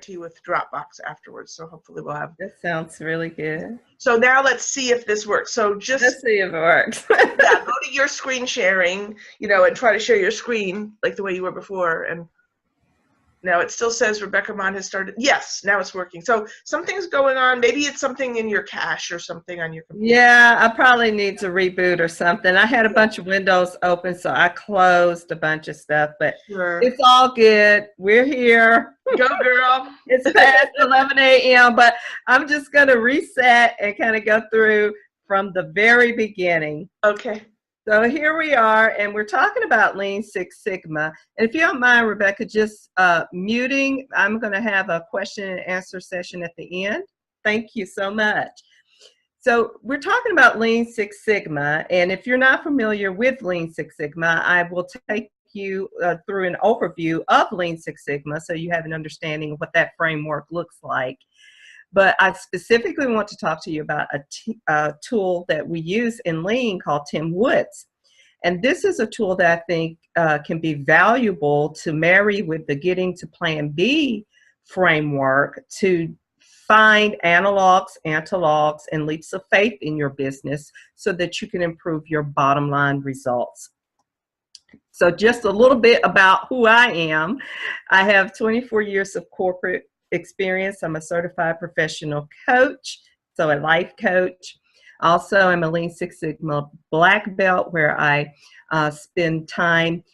to you with Dropbox afterwards. So hopefully we'll have. That sounds really good. So now let's see if this works. So just let's see if it works. yeah, go to your screen sharing, and try to share your screen like the way you were before. And now it still says Rebecca Mon has started. Yes, now it's working. So something's going on. Maybe it's something in your cache or something on your computer. Yeah, I probably need to reboot or something. I had a bunch of windows open, so I closed a bunch of stuff, but Sure. It's all good. We're here. Go, girl. It's past 11 a.m., but I'm just going to reset and kind of go through from the very beginning. Okay. So here we are, and we're talking about Lean Six Sigma. And if you don't mind, Rebecca, just muting, I'm going to have a question and answer session at the end. Thank you so much. So we're talking about Lean Six Sigma, and if you're not familiar with Lean Six Sigma, I will take you through an overview of Lean Six Sigma so you have an understanding of what that framework looks like. But I specifically want to talk to you about a tool that we use in Lean called Tim Woods. And this is a tool that I think can be valuable to marry with the Getting to Plan B framework to find analogs, antilogs, and leaps of faith in your business so that you can improve your bottom line results. So just a little bit about who I am. I have 24 years of corporate experience. I'm a certified professional coach, so a life coach. Also, I'm a Lean Six Sigma black belt where I spend time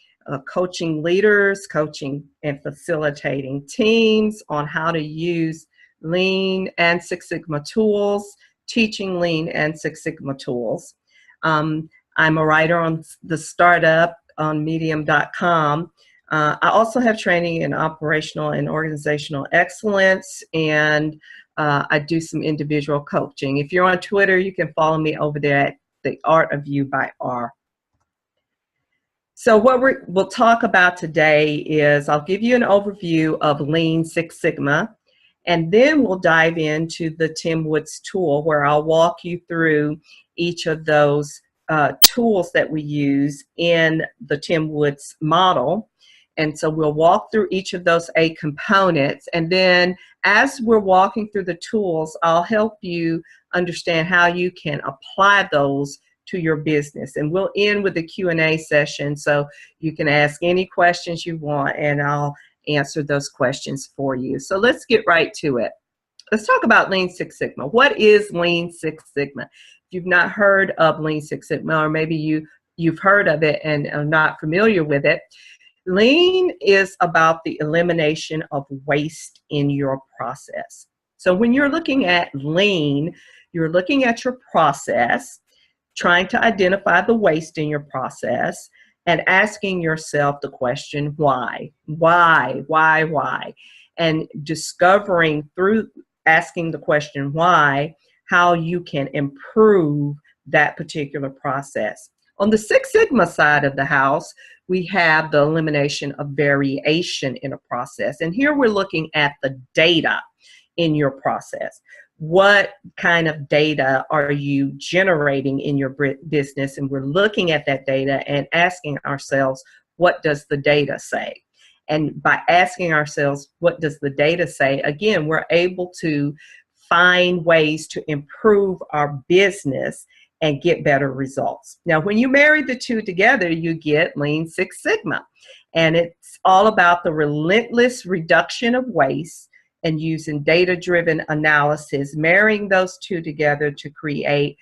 coaching leaders, coaching and facilitating teams on how to use Lean and Six Sigma tools, teaching Lean and Six Sigma tools. I'm a writer on The Startup on medium.com. I also have training in operational and organizational excellence, and I do some individual coaching. If you're on Twitter, you can follow me over there at The Art of You by R. So what we'll talk about today is I'll give you an overview of Lean Six Sigma, and then we'll dive into the Tim Woods tool where I'll walk you through each of those tools that we use in the Tim Woods model. And so we'll walk through each of those 8 components. And then as we're walking through the tools, I'll help you understand how you can apply those to your business. And we'll end with a Q&A session so you can ask any questions you want and I'll answer those questions for you. So let's get right to it. Let's talk about Lean Six Sigma. What is Lean Six Sigma? If you've not heard of Lean Six Sigma, or maybe you've heard of it and are not familiar with it, Lean is about the elimination of waste in your process. So when you're looking at Lean, you're looking at your process, trying to identify the waste in your process, and asking yourself the question, why? Why? And discovering through asking the question, why, how you can improve that particular process. On the Six Sigma side of the house, we have the elimination of variation in a process. And here we're looking at the data in your process. What kind of data are you generating in your business? And we're looking at that data and asking ourselves, what does the data say? And by asking ourselves, what does the data say? Again, we're able to find ways to improve our business and get better results. Now, when you marry the two together, you get Lean Six Sigma. And it's all about the relentless reduction of waste and using data-driven analysis, marrying those two together to create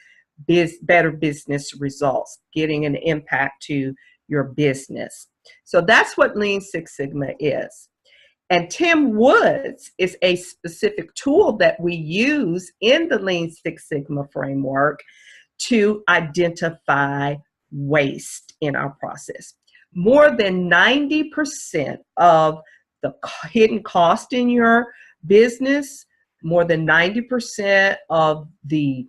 better business results, getting an impact to your business. So that's what Lean Six Sigma is. And Tim Woods is a specific tool that we use in the Lean Six Sigma framework to identify waste in our process. More than 90% of the hidden cost in your business, more than 90% of the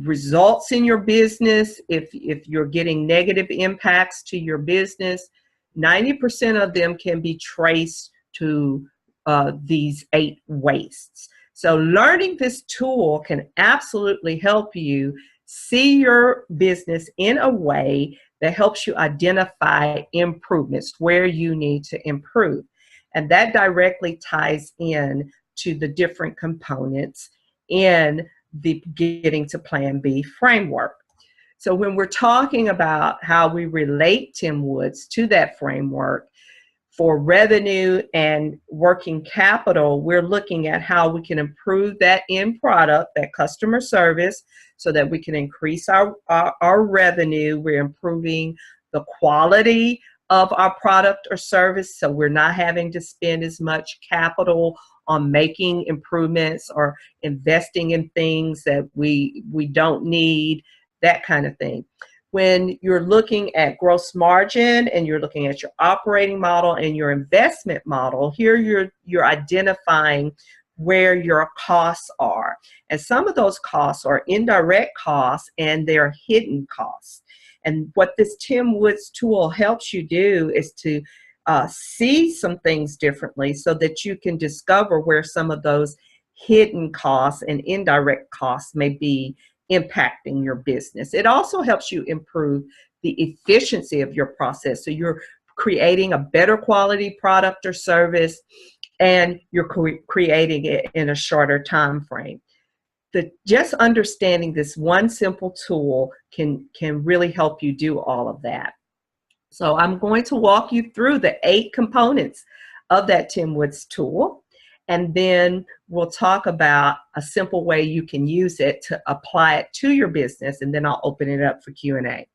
results in your business, if you're getting negative impacts to your business, 90% of them can be traced to these 8 wastes. So learning this tool can absolutely help you see your business in a way that helps you identify improvements where you need to improve. And that directly ties in to the different components in the Getting to Plan B framework. So when we're talking about how we relate Tim Woods to that framework, for revenue and working capital, we're looking at how we can improve that end product, that customer service, so that we can increase our revenue. We're improving the quality of our product or service, so we're not having to spend as much capital on making improvements or investing in things that we don't need, that kind of thing. When you're looking at gross margin and you're looking at your operating model and your investment model, here you're identifying where your costs are. And some of those costs are indirect costs and they're hidden costs. And what this Tim Woods tool helps you do is to see some things differently so that you can discover where some of those hidden costs and indirect costs may be impacting your business. It also helps you improve the efficiency of your process. So you're creating a better quality product or service, and you're creating it in a shorter time frame. Just understanding this one simple tool can really help you do all of that. So I'm going to walk you through the 8 components of that Tim Woods tool. And then we'll talk about a simple way you can use it to apply it to your business, and then I'll open it up for Q&A.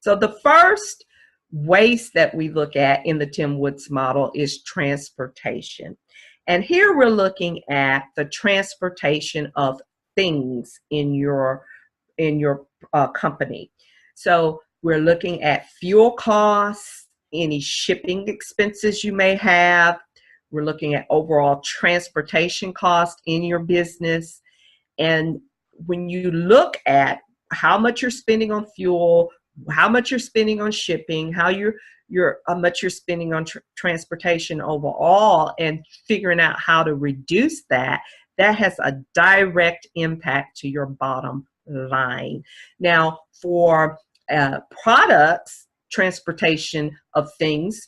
So the first waste that we look at in the Tim Woods model is transportation. And here we're looking at the transportation of things in your company. So we're looking at fuel costs, any shipping expenses you may have. We're looking at overall transportation costs in your business. And when you look at how much you're spending on fuel, how much you're spending on shipping, how much you're spending on transportation overall, and figuring out how to reduce that, that has a direct impact to your bottom line. Now, for products, transportation of things,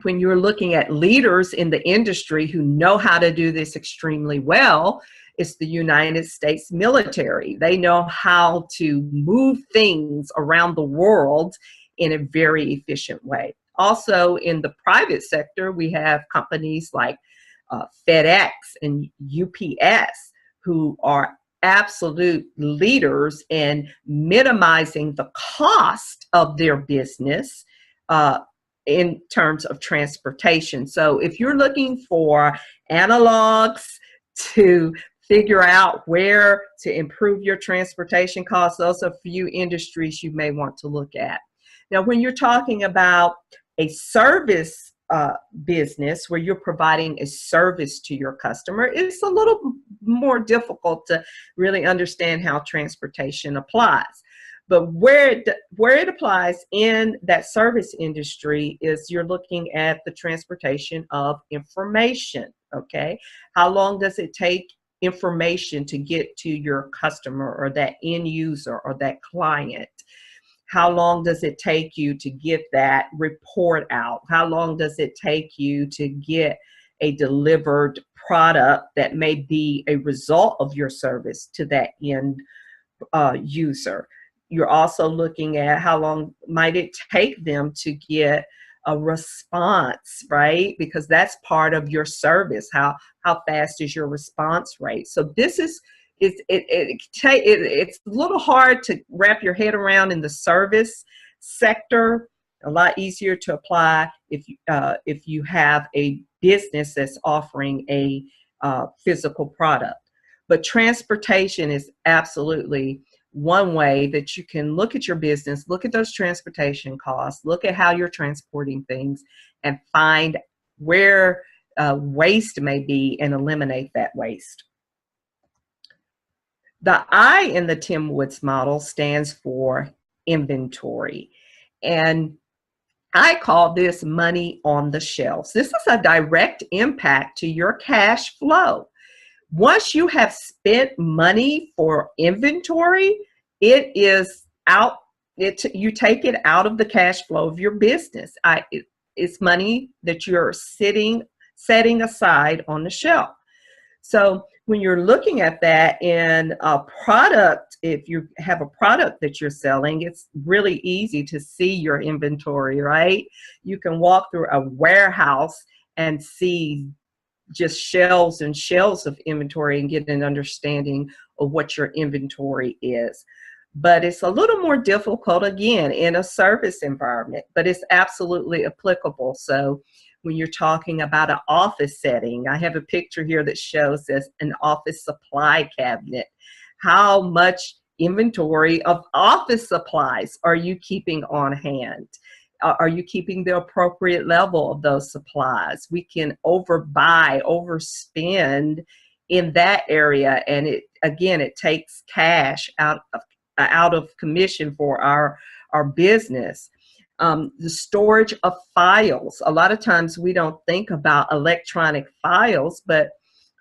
when you're looking at leaders in the industry who know how to do this extremely well, it's the United States military. They know how to move things around the world in a very efficient way. Also, in the private sector, we have companies like FedEx and UPS who are absolute leaders in minimizing the cost of their business in terms of transportation. So if you're looking for analogs to figure out where to improve your transportation costs, those are a few industries you may want to look at. Now, when you're talking about a service business where you're providing a service to your customer, it's a little more difficult to really understand how transportation applies. But where it applies in that service industry is you're looking at the transportation of information, okay? How long does it take information to get to your customer or that end user or that client? How long does it take you to get that report out? How long does it take you to get a delivered product that may be a result of your service to that end user? You're also looking at how long might it take them to get a response, right? Because that's part of your service. How fast is your response rate? So this is it's a little hard to wrap your head around in the service sector. A lot easier to apply if you have a business that's offering a physical product. But transportation is absolutely one way that you can look at your business, look at those transportation costs, look at how you're transporting things, and find where waste may be and eliminate that waste. The I in the Tim Woods model stands for inventory. And I call this money on the shelves. This is a direct impact to your cash flow. Once you have spent money for inventory, it is out. You take it out of the cash flow of your business. it's money that you're setting aside on the shelf. So when you're looking at that in a product, if you have a product that you're selling, it's really easy to see your inventory, right? You can walk through a warehouse and see just shelves and shelves of inventory and get an understanding of what your inventory is. But it's a little more difficult, again, in a service environment, but it's absolutely applicable. So when you're talking about an office setting, I have a picture here that shows this, an office supply cabinet. How much inventory of office supplies are you keeping on hand? Are you keeping the appropriate level of those supplies? We can overbuy, overspend in that area, and it takes cash out of commission for our business. The storage of files. A lot of times we don't think about electronic files, but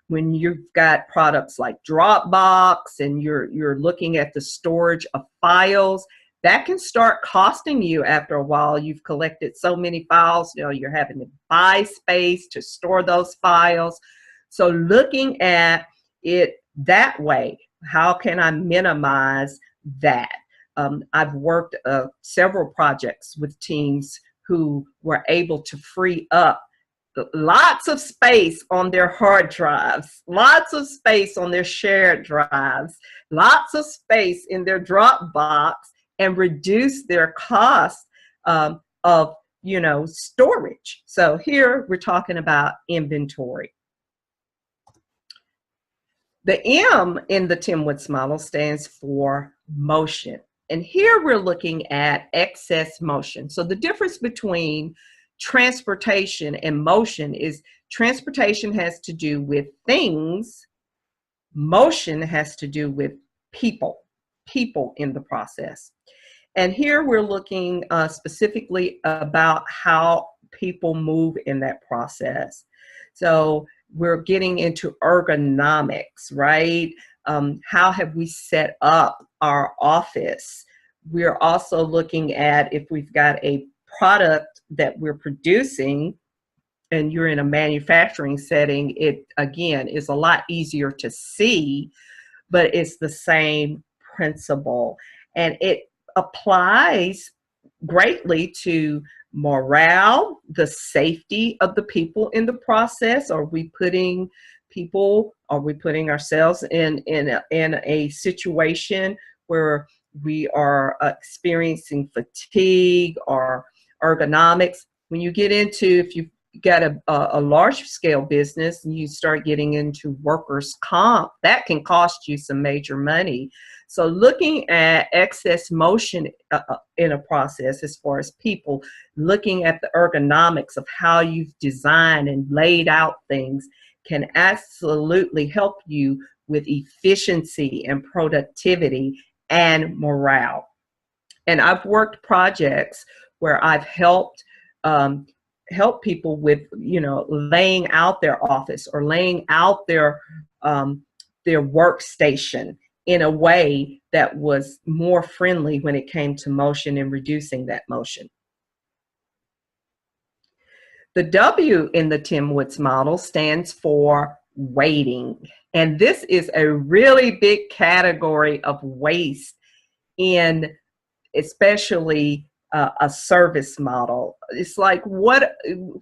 when you've got products like Dropbox and you're looking at the storage of files, that can start costing you after a while. You've collected so many files, you're having to buy space to store those files. So looking at it that way, how can I minimize that? I've worked several projects with teams who were able to free up lots of space on their hard drives, lots of space on their shared drives, lots of space in their Dropbox, and reduce their cost of storage. So here we're talking about inventory. The M in the Tim Woods model stands for motion. And here we're looking at excess motion. So the difference between transportation and motion is transportation has to do with things, motion has to do with people in the process. And here we're looking specifically about how people move in that process. So we're getting into ergonomics, right? How have we set up our office? We're also looking at if we've got a product that we're producing and you're in a manufacturing setting, it again is a lot easier to see, but it's the same principle. And it applies greatly to morale, the safety of the people in the process. Are we putting ourselves in a situation where we are experiencing fatigue or ergonomics? When you get into, if you've got a large scale business and you start getting into workers' comp, that can cost you some major money. So looking at excess motion in a process as far as people, looking at the ergonomics of how you've designed and laid out things can absolutely help you with efficiency and productivity and morale. And I've worked projects where I've helped people with, laying out their office or laying out their workstation in a way that was more friendly when it came to motion and reducing that motion. The W in the Tim Woods model stands for waiting. And this is a really big category of waste in especially a service model. It's like, what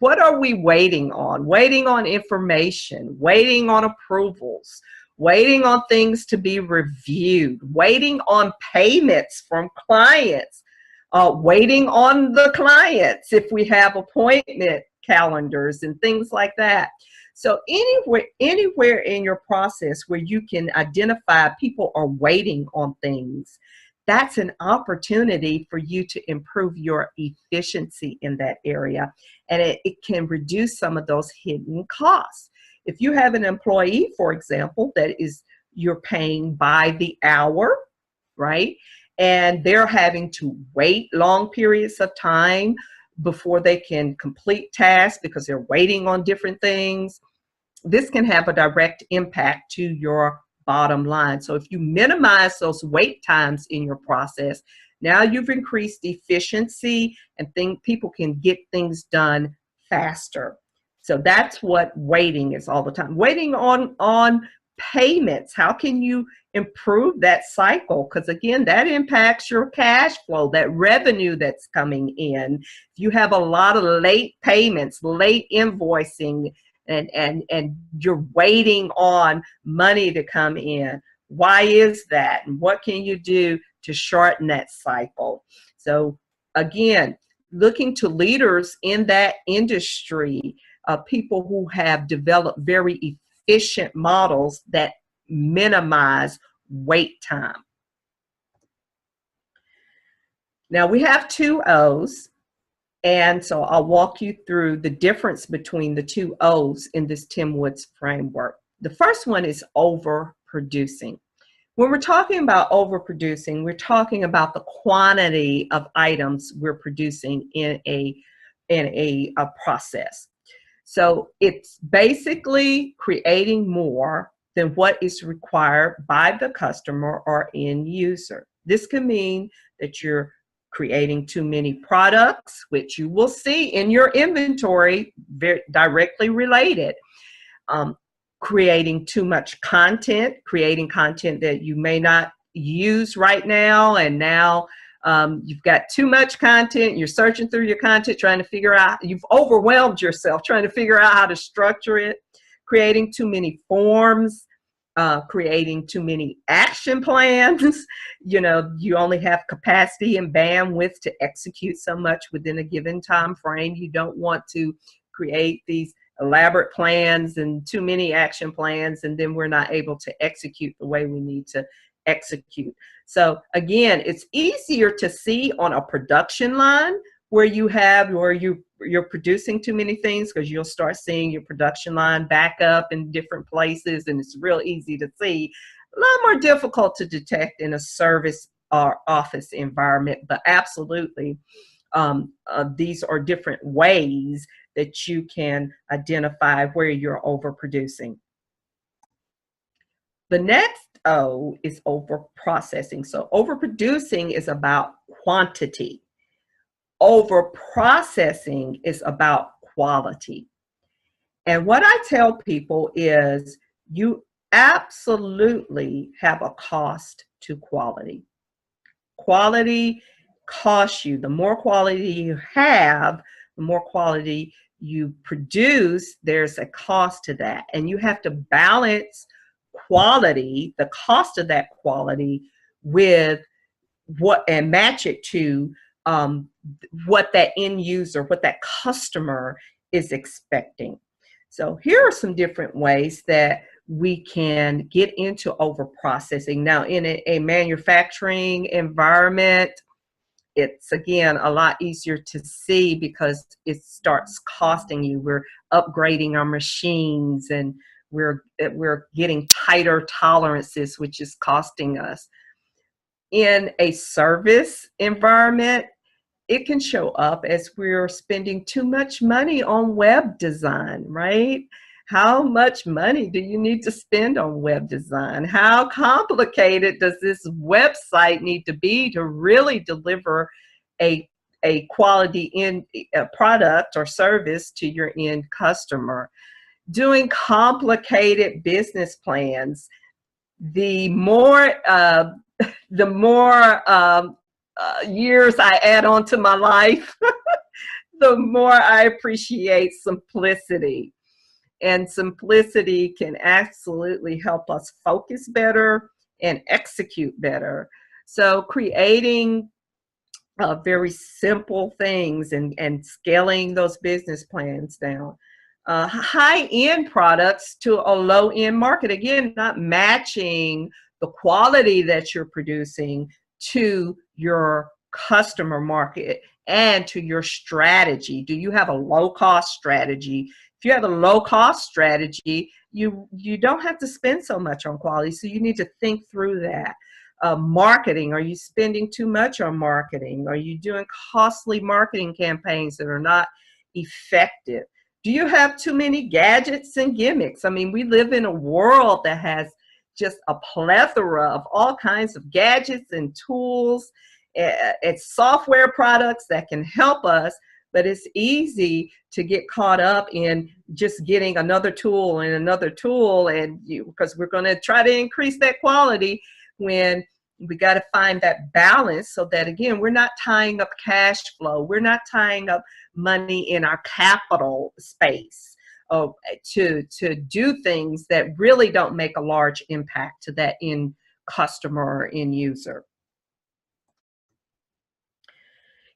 are we waiting on? Waiting on information, waiting on approvals, waiting on things to be reviewed, waiting on payments from clients, waiting on the clients if we have appointment calendars and things like that. So anywhere in your process where you can identify people are waiting on things, that's an opportunity for you to improve your efficiency in that area. And it can reduce some of those hidden costs. If you have an employee, for example, you're paying by the hour, right? And they're having to wait long periods of time before they can complete tasks because they're waiting on different things. This can have a direct impact to your bottom line. So if you minimize those wait times in your process, Now you've increased efficiency and people can get things done faster. So that's what waiting is all the time. Waiting on payments. How can you improve that cycle? Because again, that impacts your cash flow, that revenue that's coming in. If you have a lot of late payments, late invoicing, and you're waiting on money to come in, why is that? And what can you do to shorten that cycle? So again, looking to leaders in that industry, people who have developed very efficient models that minimize wait time. Now we have two O's, and so I'll walk you through the difference between the two O's in this Tim Woods framework. The first one is overproducing. When we're talking about overproducing, we're talking about the quantity of items we're producing in a process. So it's basically creating more than what is required by the customer or end user. This can mean that you're creating too many products, which you will see in your inventory, very directly related. Creating too much content, creating content that you may not use right now, and now you've got too much content, you're searching through your content, trying to figure out, you've overwhelmed yourself trying to figure out how to structure it, creating too many forms, creating too many action plans. You know, you only have capacity and bandwidth to execute so much within a given time frame. You don't want to create these elaborate plans and too many action plans, and then we're not able to execute the way we need to execute. So again, it's easier to see on a production line where you're producing too many things, because you'll start seeing your production line back up in different places, and it's real easy to see. A lot more difficult to detect in a service or office environment, but absolutely these are different ways that you can identify where you're overproducing. The next O is overprocessing. So overproducing is about quantity. Overprocessing is about quality. And what I tell people is you absolutely have a cost to quality. Quality costs you. The more quality you have, the more quality you produce, there's a cost to that. And you have to balance quality, the cost of that quality, with and match it to what that end user, what that customer is expecting. So here are some different ways that we can get into overprocessing. Now, in a manufacturing environment, it's again a lot easier to see because it starts costing you. We're upgrading our machines, and we're getting tighter tolerances, which is costing us. In a service environment, it can show up as we're spending too much money on web design, right? How much money do you need to spend on web design? How complicated does this website need to be to really deliver a quality product or service to your end customer? Doing complicated business plans, the more years I add on to my life, the more I appreciate simplicity. And simplicity can absolutely help us focus better and execute better. So creating very simple things and scaling those business plans down. High-end products to a low-end market. Again, not matching the quality that you're producing to your customer market and to your strategy. Do you have a low-cost strategy? If you have a low-cost strategy, you don't have to spend so much on quality, so you need to think through that. Marketing, are you spending too much on marketing? Are you doing costly marketing campaigns that are not effective? Do you have too many gadgets and gimmicks? I mean, we live in a world that has just a plethora of all kinds of gadgets and tools, It's software products that can help us, but it's easy to get caught up in just getting another tool and another tool, and because we're going to try to increase that quality, when we got to find that balance so that, again, we're not tying up cash flow. We're not tying up money in our capital space to do things that really don't make a large impact to that end customer or end user.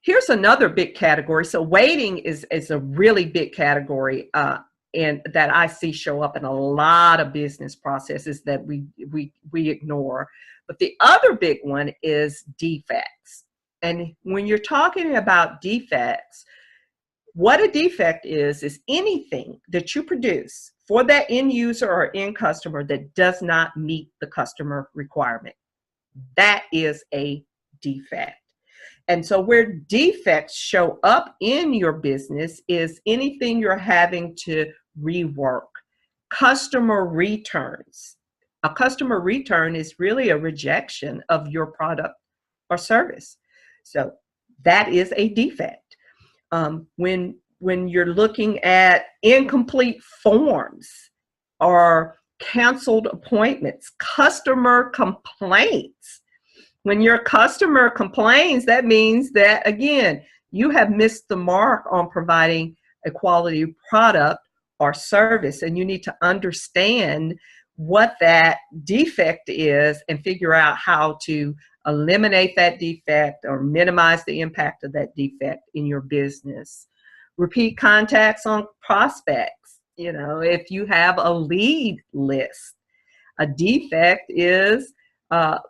Here's another big category. So waiting is a really big category, and that I see show up in a lot of business processes that we ignore. But the other big one is defects. And when you're talking about defects, what a defect is anything that you produce for that end user or end customer that does not meet the customer requirement. That is a defect. And so where defects show up in your business is anything you're having to rework. Customer returns. A customer return is really a rejection of your product or service. So that is a defect. When you're looking at incomplete forms or canceled appointments, customer complaints. When your customer complains, that means that, again, you have missed the mark on providing a quality product or service, and you need to understand what that defect is and figure out how to eliminate that defect or minimize the impact of that defect in your business. Repeat contacts on prospects. You know, if you have a lead list, a defect is I've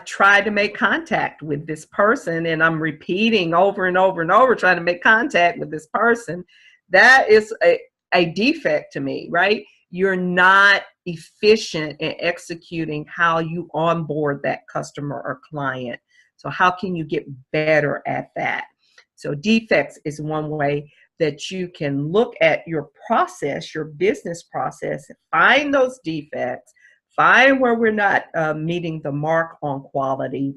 tried to make contact with this person and I'm repeating over and over and over trying to make contact with this person. That is a defect to me, right? You're not efficient in executing how you onboard that customer or client. So how can you get better at that? So defects is one way that you can look at your process, your business process, find those defects, find where we're not meeting the mark on quality,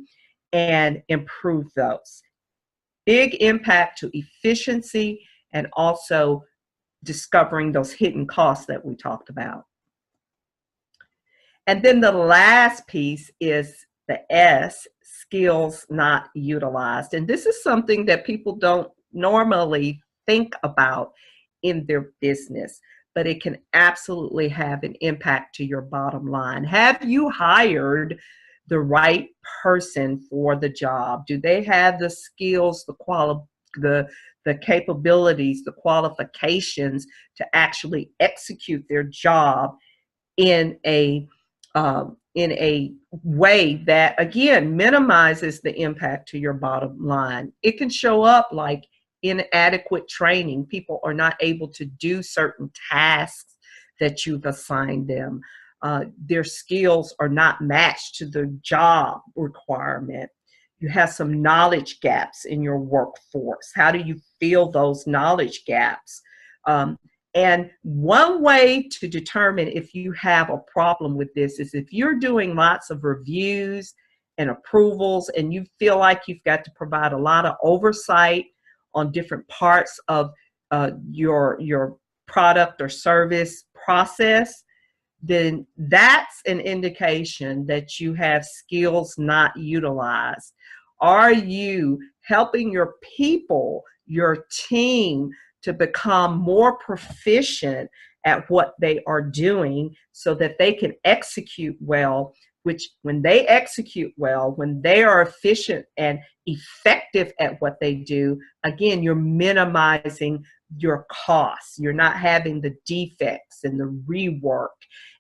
and improve those. Big impact to efficiency and also discovering those hidden costs that we talked about. And then the last piece is the S, skills not utilized. And this is something that people don't normally think about in their business, but it can absolutely have an impact to your bottom line. Have you hired the right person for the job? Do they have the skills, the capabilities, the qualifications to actually execute their job in a way that, again, minimizes the impact to your bottom line? It can show up like inadequate training. People are not able to do certain tasks that you've assigned them. Their skills are not matched to the job requirement. You have some knowledge gaps in your workforce. How do you fill those knowledge gaps? And one way to determine if you have a problem with this is if you're doing lots of reviews and approvals and you feel like you've got to provide a lot of oversight on different parts of your product or service process, then that's an indication that you have skills not utilized. Are you helping your people, your team, to become more proficient at what they are doing so that they can execute well? Which, when they execute well, when they are efficient and effective at what they do, again, you're minimizing your costs. You're not having the defects and the rework,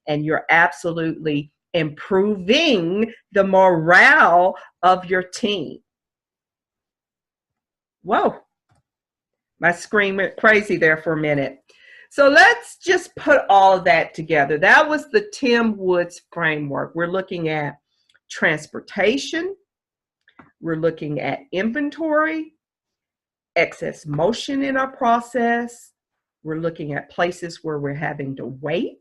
and you're absolutely improving the morale of your team. Whoa, my screen went crazy there for a minute. So let's just put all of that together. That was the Tim Woods framework. We're looking at transportation. We're looking at inventory, excess motion in our process. We're looking at places where we're having to wait.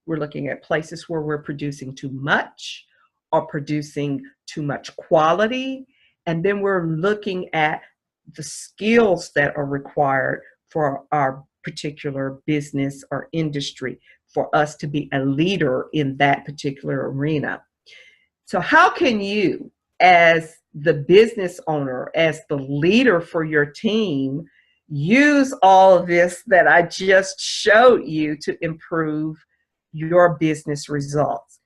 We're looking at places where we're producing too much are producing too much quality. And then we're looking at the skills that are required for our particular business or industry for us to be a leader in that particular arena. So how can you, as the business owner, as the leader for your team, use all of this that I just showed you to improve your business results?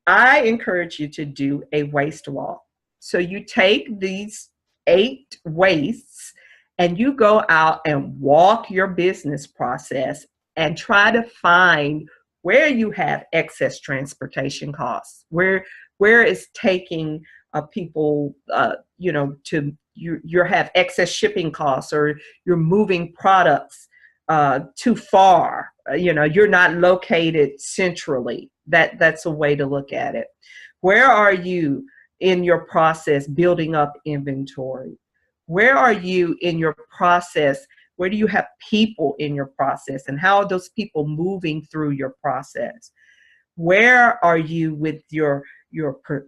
I encourage you to do a waste walk. So you take these 8 wastes and you go out and walk your business process and try to find where you have excess transportation costs, where it's taking people, to you have excess shipping costs, or you're moving products too far. You're not located centrally. That's a way to look at it. Where are you in your process building up inventory? Where are you in your process? Where do you have people in your process, and how are those people moving through your process? Where are you with your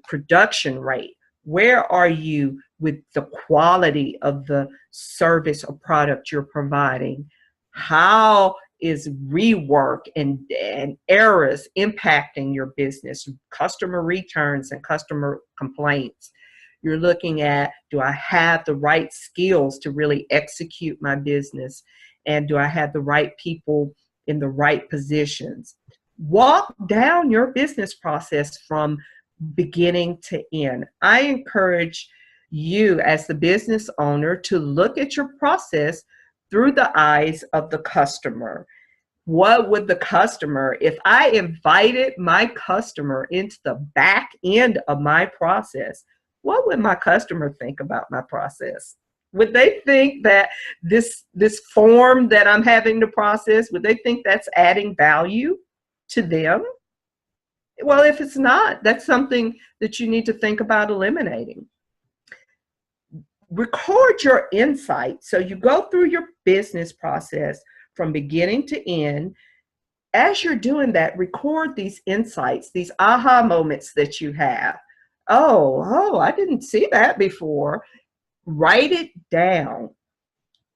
production rate? Where are you with the quality of the service or product you're providing? How is rework and errors impacting your business, customer returns and customer complaints? You're looking at, do I have the right skills to really execute my business? And do I have the right people in the right positions? Walk down your business process from beginning to end. I encourage you as the business owner to look at your process through the eyes of the customer. What would the customer, if I invited my customer into the back end of my process, what would my customer think about my process? Would they think that this form that I'm having to process, would they think that's adding value to them? Well, if it's not, that's something that you need to think about eliminating. Record your insights. So you go through your business process from beginning to end. As you're doing that, record these insights, these aha moments that you have. Oh, I didn't see that before. Write it down.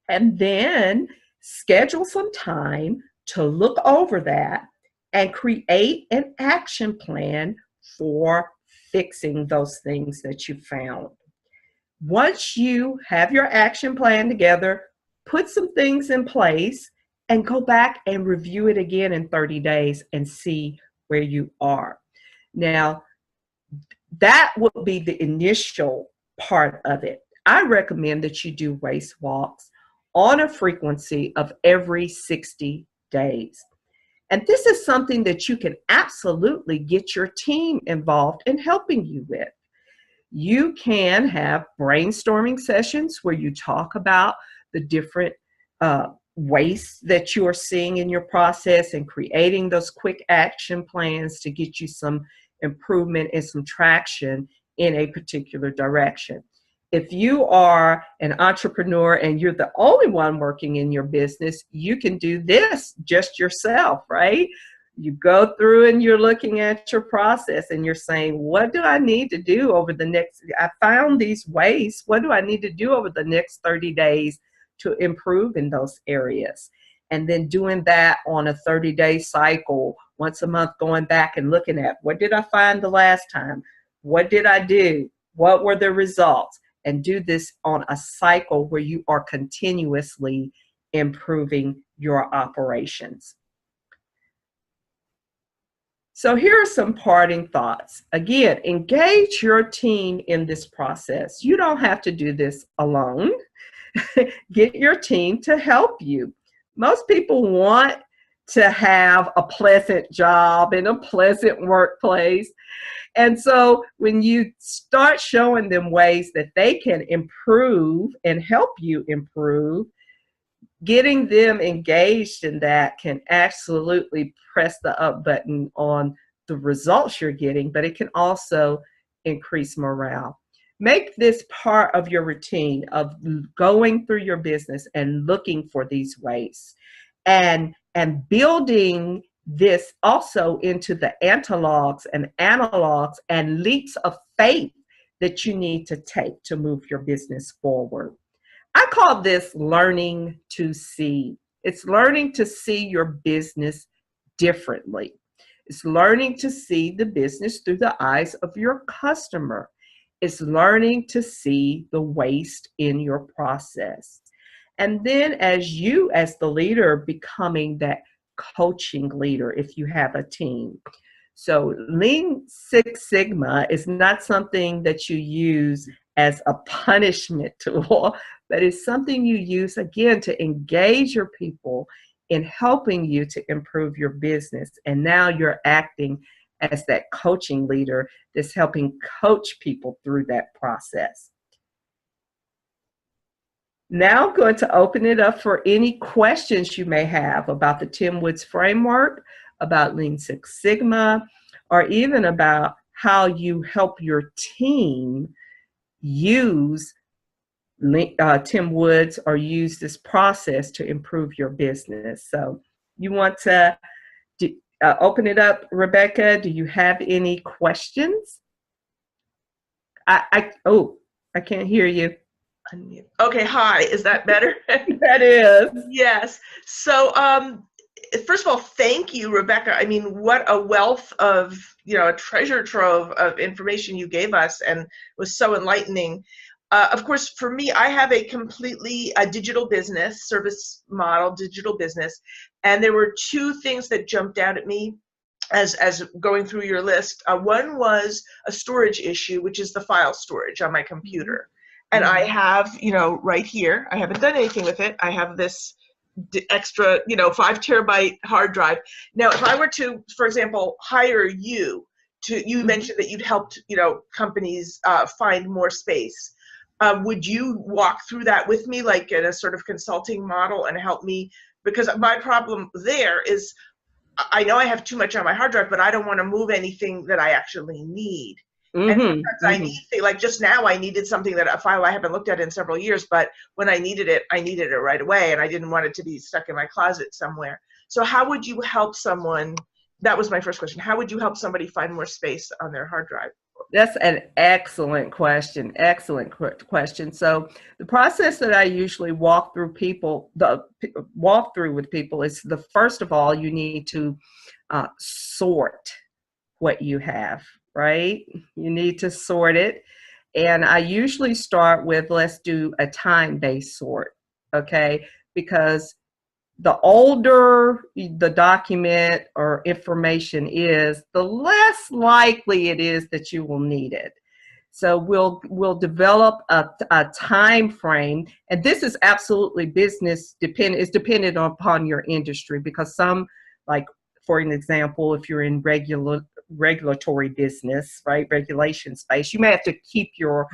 And then schedule some time to look over that and create an action plan for fixing those things that you found. Once you have your action plan together, put some things in place and go back and review it again in 30 days and see where you are. Now, that would be the initial part of it. I recommend that you do waste walks on a frequency of every 60 days. And this is something that you can absolutely get your team involved in helping you with. You can have brainstorming sessions where you talk about the different wastes that you are seeing in your process and creating those quick action plans to get you some improvement and some traction in a particular direction. If you are an entrepreneur and you're the only one working in your business, you can do this just yourself, right? You go through and you're looking at your process and you're saying, what do I need to do over the next, I found these wastes, what do I need to do over the next 30 days to improve in those areas? And then doing that on a 30-day cycle, once a month, going back and looking at, what did I find the last time? What did I do? What were the results? And do this on a cycle where you are continuously improving your operations. So here are some parting thoughts. Again, engage your team in this process. You don't have to do this alone. Get your team to help you. Most people want to have a pleasant job and a pleasant workplace. And so when you start showing them ways that they can improve and help you improve, getting them engaged in that can absolutely press the up button on the results you're getting, but it can also increase morale. Make this part of your routine of going through your business and looking for these ways and building this also into the analogs and leaps of faith that you need to take to move your business forward. I call this learning to see. It's learning to see your business differently. It's learning to see the business through the eyes of your customer. It's learning to see the waste in your process. And then as you, as the leader, becoming that coaching leader if you have a team. So Lean Six Sigma is not something that you use as a punishment tool, but it's something you use, again, to engage your people in helping you to improve your business. And now you're acting as that coaching leader that's helping coach people through that process. Now I'm going to open it up for any questions you may have about the Tim Woods framework, about Lean Six Sigma, or even about how you help your team use Tim Woods or use this process to improve your business. So you want to open it up, Rebecca? Do you have any questions? I can't hear you. Okay, hi, is that better? That is. Yes. So first of all, thank you, Rebecca. I mean, what a wealth of, a treasure trove of information you gave us, and was so enlightening. Of course, for me, I have a completely digital business, service model, digital business, and there were two things that jumped out at me as going through your list. One was a storage issue, which is the file storage on my computer. And I have, right here, I haven't done anything with it. I have this extra, 5 terabyte hard drive. Now, if I were to, for example, hire you you mentioned that you'd helped, companies find more space. Would you walk through that with me, like in a sort of consulting model, and help me? Because my problem there is, I know I have too much on my hard drive, but I don't want to move anything that I actually need. And sometimes I need, like just now, I needed something, a file I haven't looked at in several years, but when I needed it right away, and I didn't want it to be stuck in my closet somewhere. So how would you help someone? That was my first question. How would you help somebody find more space on their hard drive? That's an excellent question. Excellent question. So the process that I usually walk through with people is first of all, you need to sort what you have, right? You need to sort it. And I usually start with, let's do a time-based sort, okay? Because the older the document or information is, the less likely it is that you will need it. So we'll develop a time frame, and this is absolutely business dependent. It's dependent upon your industry, because some, like for an example, if you're in regulatory business, right, regulation space, you may have to keep your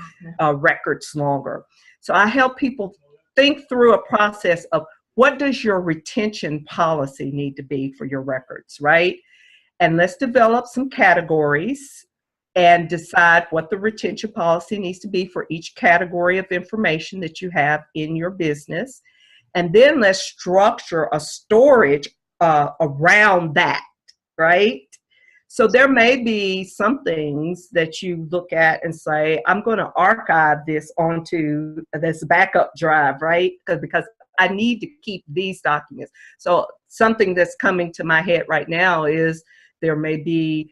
records longer. So I help people think through a process of, what does your retention policy need to be for your records, right? And let's develop some categories and decide what the retention policy needs to be for each category of information that you have in your business. And then let's structure a storage around that, right? So there may be some things that you look at and say, I'm going to archive this onto this backup drive, right? Because I need to keep these documents. So something that's coming to my head right now is there may be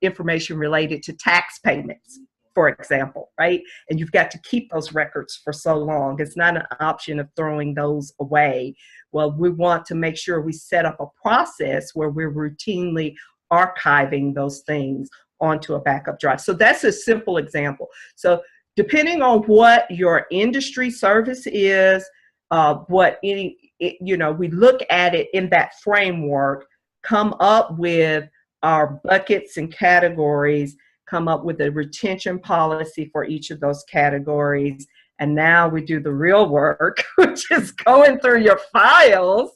information related to tax payments, for example, right? And you've got to keep those records for so long. It's not an option of throwing those away. Well, we want to make sure we set up a process where we're routinely archiving those things onto a backup drive. So that's a simple example. So depending on what your industry service is, we look at it in that framework, come up with our buckets and categories, come up with a retention policy for each of those categories. And now we do the real work, which is going through your files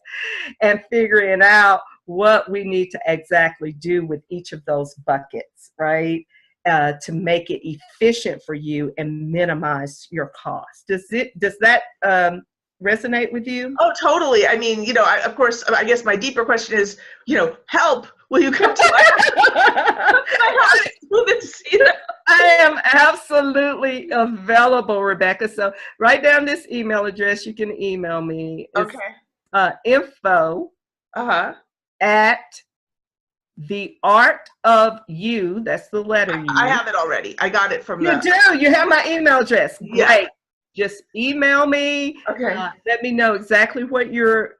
and figuring out what we need to exactly do with each of those buckets, right? To make it efficient for you and minimize your cost. Does that resonate with you? Oh, totally. I mean, you know, of course, I guess my deeper question is, you know, help. Will you come to my house? Move it to see them. I am absolutely available, Rebecca. So write down this email address. You can email me. It's Okay. info Uh-huh. at the art of you. That's the letter U. I have it already. I got it from You do. You have my email address. Yeah. Great. Just email me. Okay. Let me know exactly what you're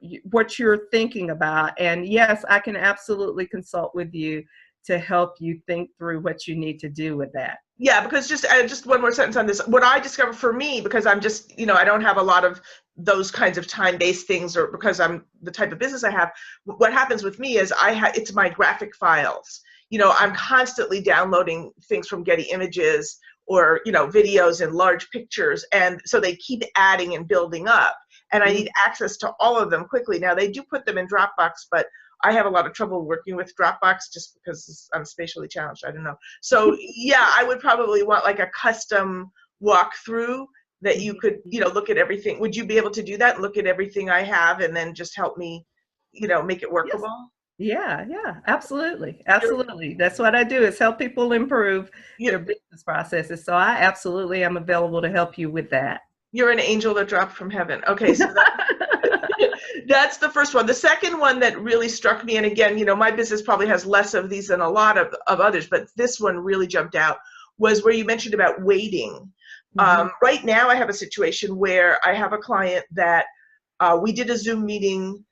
thinking about. And yes, I can absolutely consult with you to help you think through what you need to do with that. Yeah, because just one more sentence on this. What I discovered for me, because I'm just, you know, I don't have a lot of those kinds of time-based things, or because I'm the type of business I have, what happens with me is it's my graphic files. You know, I'm constantly downloading things from Getty Images or, you know, videos and large pictures. And so they keep adding and building up. And I need access to all of them quickly. Now, they do put them in Dropbox, but I have a lot of trouble working with Dropbox just because I'm spatially challenged. I don't know. So yeah, I would probably want like a custom walkthrough that you could, you know, look at everything. Would you be able to do that? Look at everything I have and then just help me, you know, make it workable? Yes. Yeah, absolutely. Absolutely. That's what I do, is help people improve their business processes. So I absolutely am available to help you with that. You're an angel that dropped from heaven. Okay, so that's the first one. The second one that really struck me, and again, you know, my business probably has less of these than a lot of others, but this one really jumped out, was where you mentioned about waiting. Right now, I have a situation where I have a client that we did a Zoom meeting,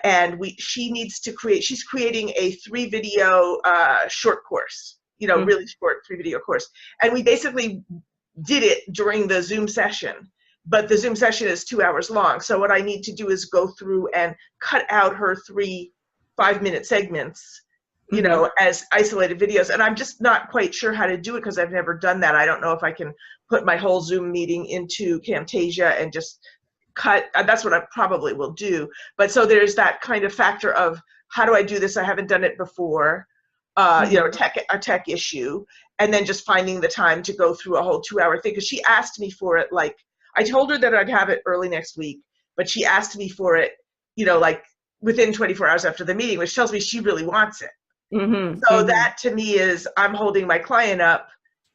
and she's creating a 3-video short course, you know, really short 3-video course. And we basically did it during the Zoom session. But the Zoom session is 2 hours long. So what I need to do is go through and cut out her 3 5-minute segments, you know, as isolated videos. And I'm just not quite sure how to do it because I've never done that. I don't know if I can put my whole Zoom meeting into Camtasia and just cut. That's what I probably will do. But so there's that kind of factor of, how do I do this? I haven't done it before. You know, a tech issue. And then just finding the time to go through a whole 2-hour thing. Because she asked me for it, like, I told her that I'd have it early next week, but she asked me for it, you know, like within 24 hours after the meeting, which tells me she really wants it. So that to me is, I'm holding my client up,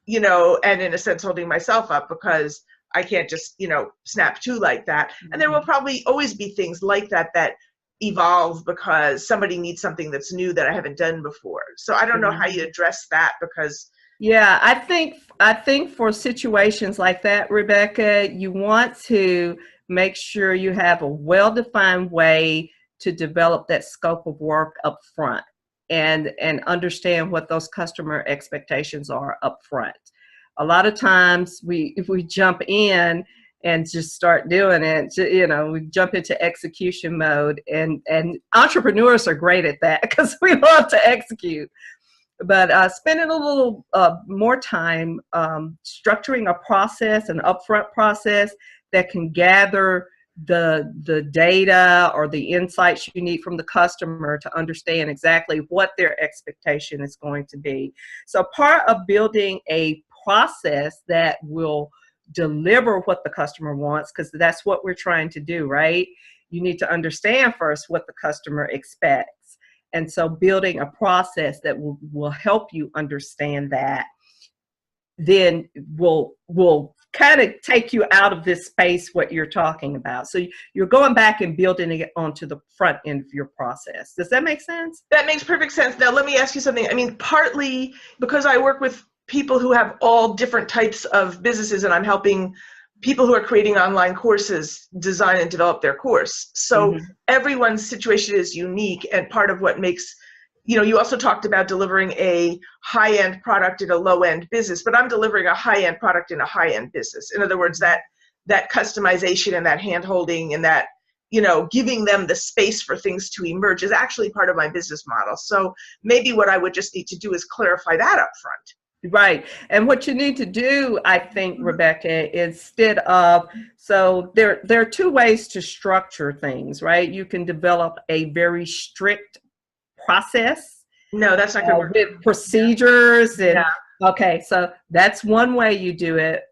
you know, and in a sense holding myself up, because I can't just, you know, snap to like that. And there will probably always be things like that that evolve because somebody needs something that's new that I haven't done before. So I don't know how you address that, because yeah, I think for situations like that, Rebecca, you want to make sure you have a well-defined way to develop that scope of work up front, and understand what those customer expectations are up front. A lot of times if we jump in and just start doing it, you know, we jump into execution mode, and entrepreneurs are great at that because we love to execute. But spending a little more time structuring a process, an upfront process that can gather the data or the insights you need from the customer to understand exactly what their expectation is going to be. So part of building a process that will deliver what the customer wants, because that's what we're trying to do, right? You need to understand first what the customer expects. And so building a process that will help you understand that, then will kind of take you out of this space, what you're talking about. So you're going back and building it onto the front end of your process. Does that make sense? That makes perfect sense. Now, let me ask you something. I mean, partly because I work with people who have all different types of businesses, and I'm helping people who are creating online courses design and develop their course. So everyone's situation is unique, and part of what makes, you know, you also talked about delivering a high-end product in a low-end business, but I'm delivering a high-end product in a high-end business. In other words, that customization and that hand-holding and that, you know, giving them the space for things to emerge is actually part of my business model. So maybe what I would just need to do is clarify that up front. Right. And what you need to do, I think, Rebecca, instead of, so there are 2 ways to structure things, right? You can develop a very strict process. No, that's not going to work. With procedures. And, okay, so that's one way you do it.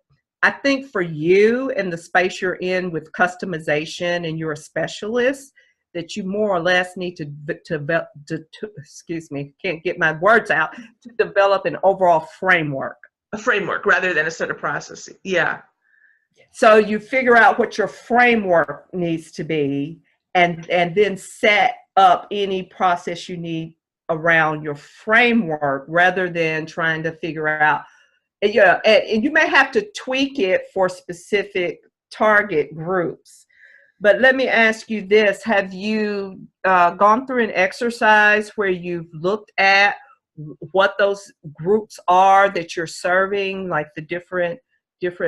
I think for you and the space you're in with customization and you're a specialist, that you more or less need excuse me, can't get my words out, to develop an overall framework. A framework rather than a set of processes. Yeah. So you figure out what your framework needs to be, and then set up any process you need around your framework, rather than trying to figure out, yeah, and you may have to tweak it for specific target groups. But let me ask you this: have you gone through an exercise where you've looked at what those groups are that you're serving, like the different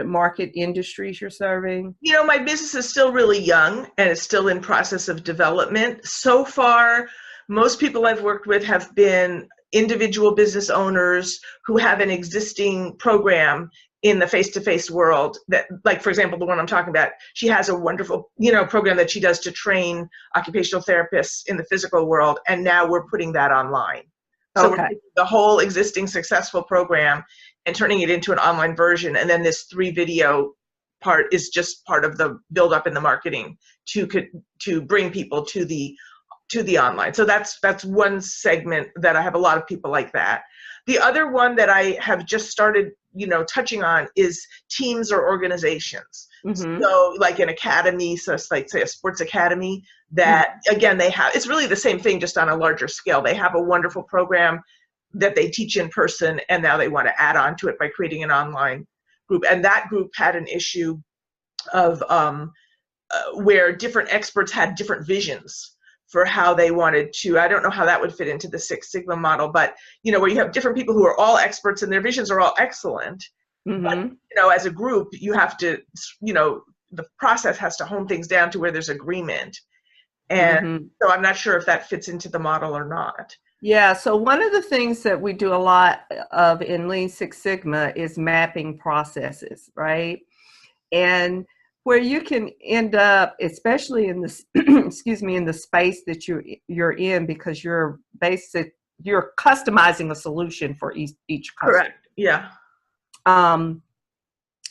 market industries you're serving? You know, my business is still really young and it's still in process of development. So far, most people I've worked with have been individual business owners who have an existing program in the face-to-face world. That, like, for example, the one I'm talking about, she has a wonderful, program that she does to train occupational therapists in the physical world, and now we're putting that online. So we're taking the whole existing successful program and turning it into an online version, and then this 3-video part is just part of the build-up in the marketing to bring people to the online. So that's one segment that I have a lot of people like that. The other one that I have just started, touching on is teams or organizations. Mm-hmm. So like an academy, so it's like, say, a sports academy that, again, it's really the same thing, just on a larger scale. They have a wonderful program that they teach in person, and now they want to add on to it by creating an online group. And that group had an issue of where different experts had different visions for how they wanted to. I don't know how that would fit into the Six Sigma model, but where you have different people who are all experts and their visions are all excellent. Mm-hmm. But as a group, you have to, the process has to hone things down to where there's agreement. And so I'm not sure if that fits into the model or not. Yeah, so one of the things that we do a lot of in Lean Six Sigma is mapping processes, right? And where you can end up, especially in this, in the space that you're in, because you're customizing a solution for each customer. Correct. Yeah.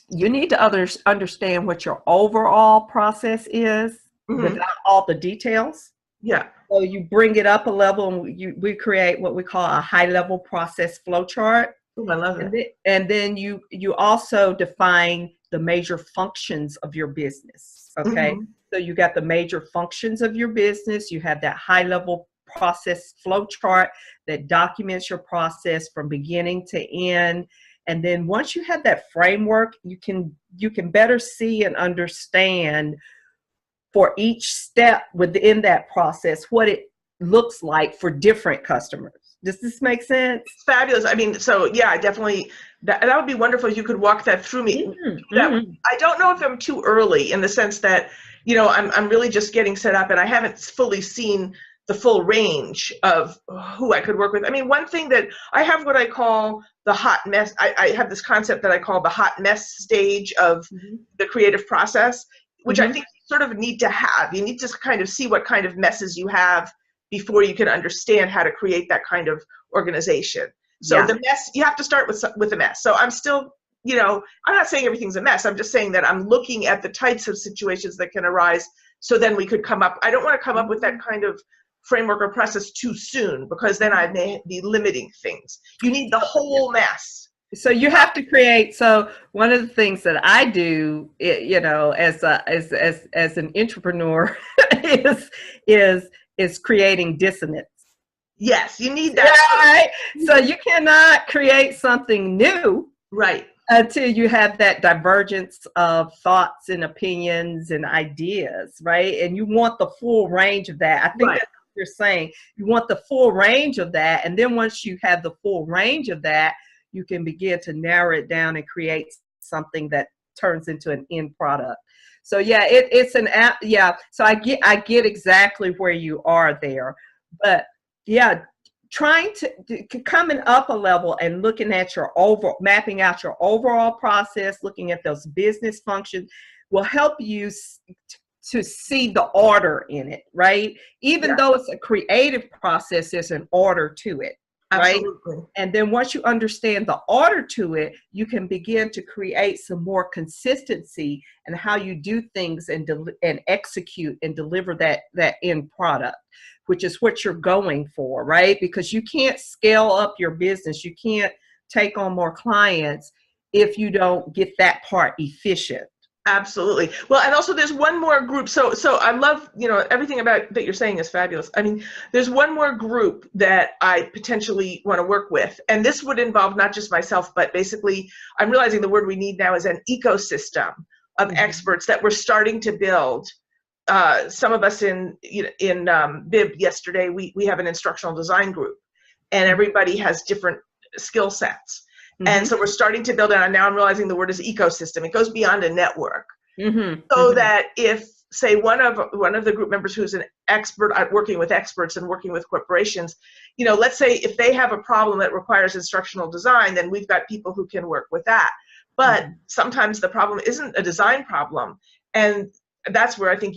You need to understand what your overall process is without all the details. Yeah. So you bring it up a level, and we create what we call a high-level process flow chart. Oh, I love it. And then you also define the major functions of your business. Okay. So you got the major functions of your business. You have that high-level process flow chart that documents your process from beginning to end. And then once you have that framework, you can better see and understand for each step within that process what it looks like for different customers. Does this make sense? It's fabulous. I mean, so yeah, definitely. That would be wonderful if you could walk that through me. I don't know if I'm too early, in the sense that, I'm really just getting set up and I haven't fully seen the full range of who I could work with. I mean, one thing that I have, what I call the hot mess. I have this concept that I call the hot mess stage of the creative process, which I think you sort of need to have. You need to kind of see what kind of messes you have before you can understand how to create that kind of organization. So the mess, you have to start with a mess. So I'm still, I'm not saying everything's a mess. I'm just saying that I'm looking at the types of situations that can arise. So then we could come up. I don't want to come up with that kind of framework or process too soon, because then I may be limiting things. You need the whole mess. So you have to create. So one of the things that I do, as an entrepreneur, is creating dissonance. Yes, you need that. Right? So you cannot create something new, right, until you have that divergence of thoughts and opinions and ideas, right? And you want the full range of that. I think that's what you're saying. You want the full range of that, and then once you have the full range of that, you can begin to narrow it down and create something that turns into an end product. So yeah, it's an app. Yeah. So I get exactly where you are there, but yeah, trying to coming up a level and looking at mapping out your overall process, looking at those business functions will help you to see the order in it, right? Even though it's a creative process, there's an order to it. right? Absolutely. And then once you understand the order to it, you can begin to create some more consistency in how you do things and execute and deliver that end product, which is what you're going for, right? Because you can't scale up your business, you can't take on more clients if you don't get that part efficient. Absolutely. Well, and also there's one more group. So I love, everything about that you're saying is fabulous. I mean, there's one more group that I potentially want to work with. And this would involve not just myself, but basically I'm realizing the word we need now is an ecosystem of experts that we're starting to build. Some of us in BIB yesterday, we have an instructional design group, and everybody has different skill sets. And so we're starting to build it, and now I'm realizing the word is ecosystem. It goes beyond a network. So that if, say, one of the group members who's an expert at working with experts and working with corporations, let's say if they have a problem that requires instructional design, then we've got people who can work with that. But sometimes the problem isn't a design problem, and that's where I think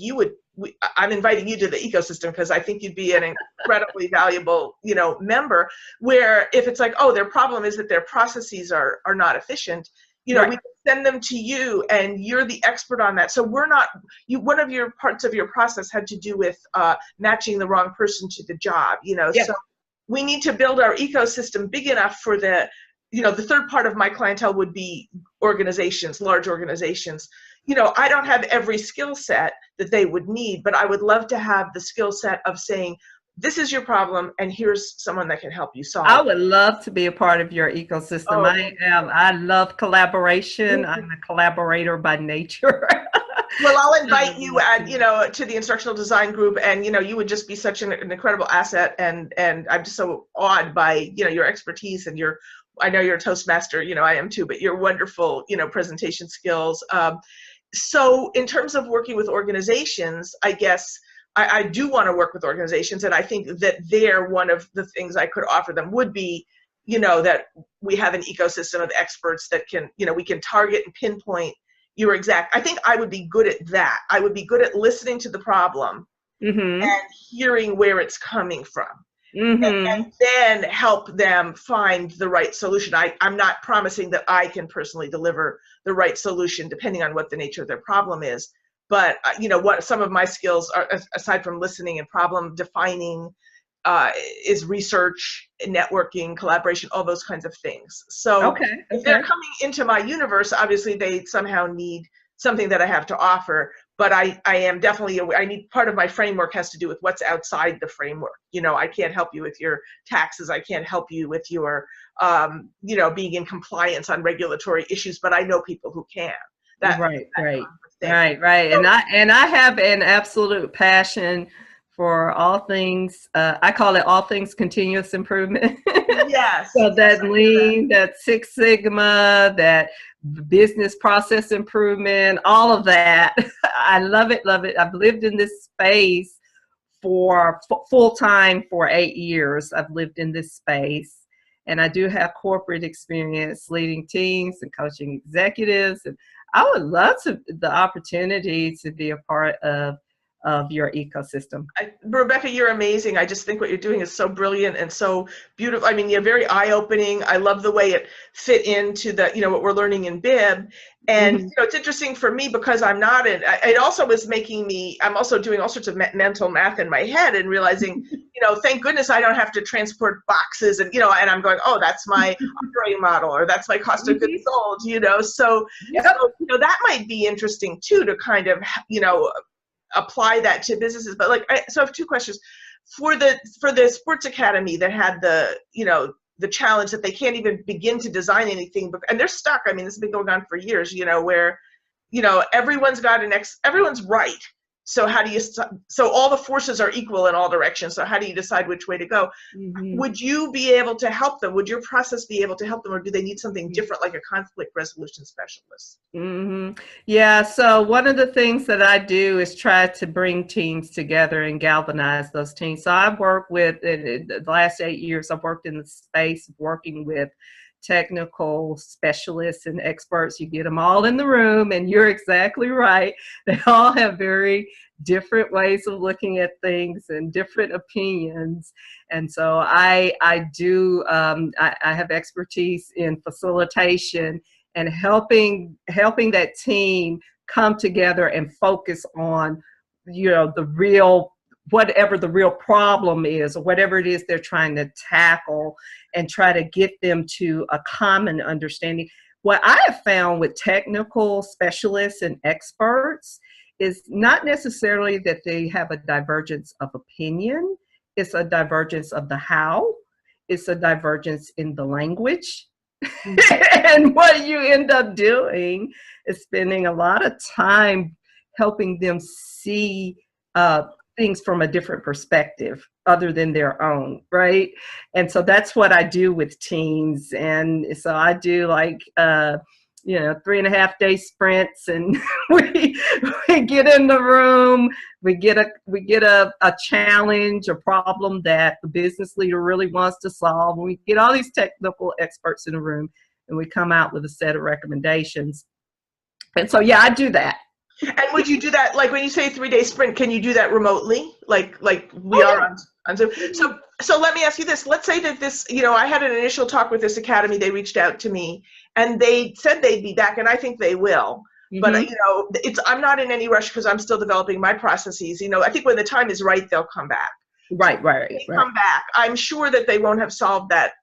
I'm inviting you to the ecosystem, because I think you'd be an incredibly valuable, member, where if it's like, oh, their problem is that their processes are not efficient, Right. we can send them to you and you're the expert on that. So one of your parts of your process had to do with matching the wrong person to the job, Yes. So we need to build our ecosystem big enough for the third part of my clientele would be organizations, large organizations. I don't have every skill set that they would need, but I would love to have the skill set of saying, this is your problem, and here's someone that can help you solve it. I would love to be a part of your ecosystem. Oh, I love collaboration. I'm a collaborator by nature. Well, I'll invite you to the instructional design group, and you would just be such an incredible asset, and I'm just so awed by your expertise and I know you're a Toastmaster, I am too, but your wonderful presentation skills. So in terms of working with organizations, I guess I do want to work with organizations, and I think that one of the things I could offer them would be, that we have an ecosystem of experts that can, we can target and pinpoint I think I would be good at that. I would be good at listening to the problem and hearing where it's coming from. And then help them find the right solution. I'm not promising that I can personally deliver the right solution depending on what the nature of their problem is. But, what some of my skills are, aside from listening and problem defining, is research, networking, collaboration, all those kinds of things. So if they're coming into my universe, obviously they somehow need something that I have to offer. But I am definitely part of my framework has to do with what's outside the framework. I can't help you with your taxes. I can't help you with your, being in compliance on regulatory issues, but I know people who can. Right. And I have an absolute passion for all things, I call it all things continuous improvement. Yes. So that lean, that Six Sigma, that business process improvement, all of that. I love it. I've lived in this space for full time for 8 years. I've lived in this space, and I do have corporate experience leading teams and coaching executives. And I would love the opportunity to be a part of your ecosystem. Rebecca, you're amazing. I just think what you're doing is so brilliant and so beautiful. I mean, you're very eye-opening. I love the way it fit into the, what we're learning in BIB. And it's interesting for me because it also was making me, I'm also doing all sorts of mental math in my head and realizing, thank goodness I don't have to transport boxes and, and I'm going, oh, that's my operating model, or that's my cost of goods sold, so, that might be interesting too, to kind of, apply that to businesses. But so I have two questions. For the sports academy that had the challenge that they can't even begin to design anything, and they're stuck. I mean, this has been going on for years, where everyone's got everyone's right. So how do you, so all the forces are equal in all directions. So how do you decide which way to go? Would you be able to help them? Would your process be able to help them, or do they need something different, like a conflict resolution specialist? Yeah, so one of the things that I do is try to bring teams together and galvanize those teams. So I've worked with, in the last 8 years, I've worked in the space of working with technical specialists and experts, you get them all in the room, and you're exactly right. They all have very different ways of looking at things and different opinions. And so I have expertise in facilitation and helping that team come together and focus on, the real, whatever the real problem is, or whatever it is they're trying to tackle, and try to get them to a common understanding. What I have found with technical specialists and experts is not necessarily that they have a divergence of opinion. It's a divergence of the how. It's a divergence in the language. And what you end up doing is spending a lot of time helping them see things from a different perspective other than their own, right? And so that's what I do with teams. And so I do 3.5-day sprints, and we get in the room, we get a challenge, a problem that the business leader really wants to solve. And we get all these technical experts in the room, and we come out with a set of recommendations. And so, yeah, I do that. And would you do that, like when you say 3-day sprint, can you do that remotely? Like we are on Zoom. So let me ask you this. Let's say that this, I had an initial talk with this academy. They reached out to me and they said they'd be back, and I think they will. But, I'm not in any rush because I'm still developing my processes. I think when the time is right, they'll come back. Right. Come back. I'm sure that they won't have solved that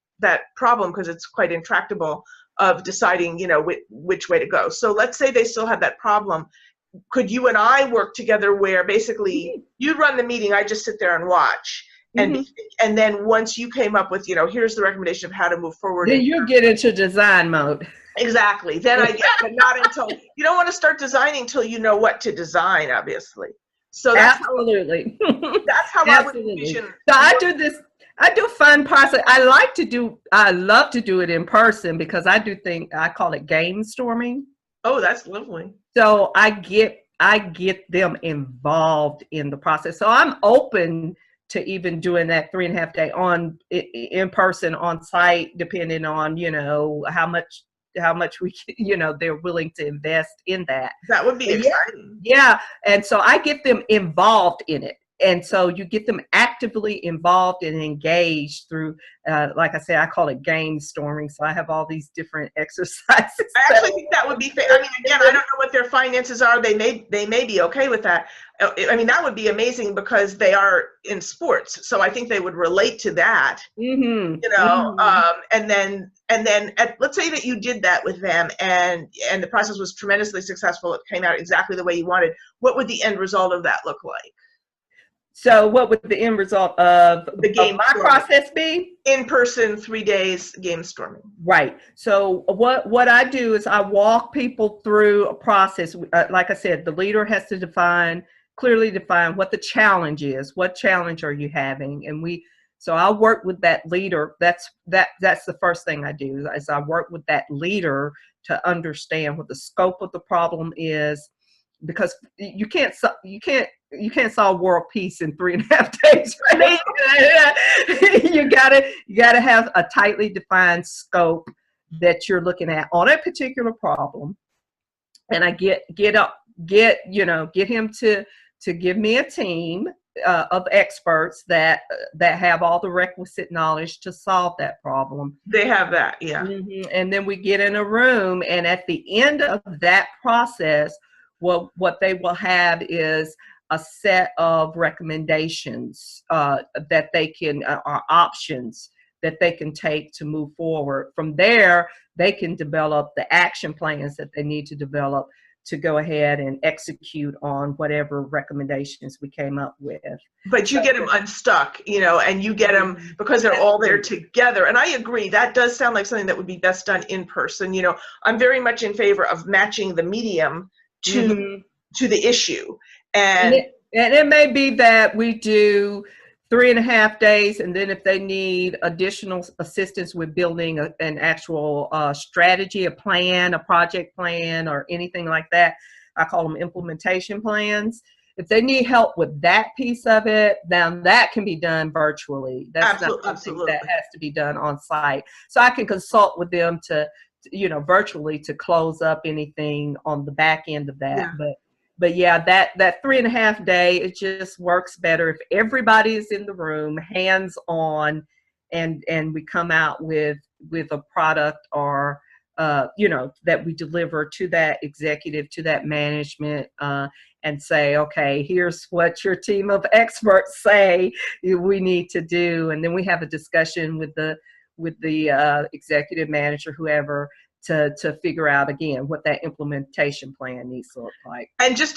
problem, because it's quite intractable, of deciding, which way to go. So let's say they still have that problem. Could you and I work together where basically you run the meeting, I just sit there and watch, and then once you came up with, here's the recommendation of how to move forward. Then you get into design mode. Exactly. Then I get, but not until, you don't want to start designing until you know what to design, obviously. So that's absolutely. That's how I would envision. So I do this. I do fun process. I love to do it in person, because I call it game storming. Oh, that's lovely. So I get them involved in the process. So I'm open to even doing that 3.5-day in person, on site, depending on, how much we, they're willing to invest in that. That would be exciting. Yeah. And so I get them involved in it. And so you get them actively involved and engaged through, like I say, I call it game storming. So I have all these different exercises. I actually think that would be fair. I mean, again, I don't know what their finances are. They may be okay with that. I mean, that would be amazing, because they are in sports. So I think they would relate to that, and then let's say that you did that with them, and the process was tremendously successful. It came out exactly the way you wanted. What would the end result of that look like? So what would the end result of my process be? In person, 3 days, game storming. Right. So what I do is I walk people through a process. Like I said, the leader has to clearly define what the challenge is. What challenge are you having? And so I'll work with that leader. That's the first thing I do, is I work with that leader to understand what the scope of the problem is, because you can't solve world peace in 3.5 days, right? you gotta have a tightly defined scope that you're looking at on a particular problem. And I get him to give me a team of experts that have all the requisite knowledge to solve that problem. They have that, yeah. And then we get in a room, and at the end of that process, what they will have is a set of recommendations that they can, or options that they can take to move forward. From there, they can develop the action plans that they need to develop to go ahead and execute on whatever recommendations we came up with. But you get them unstuck, and you get them because they're all there together. And I agree, that does sound like something that would be best done in person. I'm very much in favor of matching the medium to the issue. And it may be that we do 3.5 days, and then if they need additional assistance with building an actual strategy, a plan, a project plan, or anything like that, I call them implementation plans. if they need help with that piece of it, then that can be done virtually. That's not something that has to be done on site. So I can consult with them to, you know, virtually to close up anything on the back end of that. Yeah. But yeah, that 3.5 day, it just works better if everybody's in the room, hands on, and we come out with a product or you know, that we deliver to that executive, to that management, and say, okay, here's what your team of experts say we need to do, and then we have a discussion with the executive manager, whoever, to figure out again what that implementation plan needs to look like. And just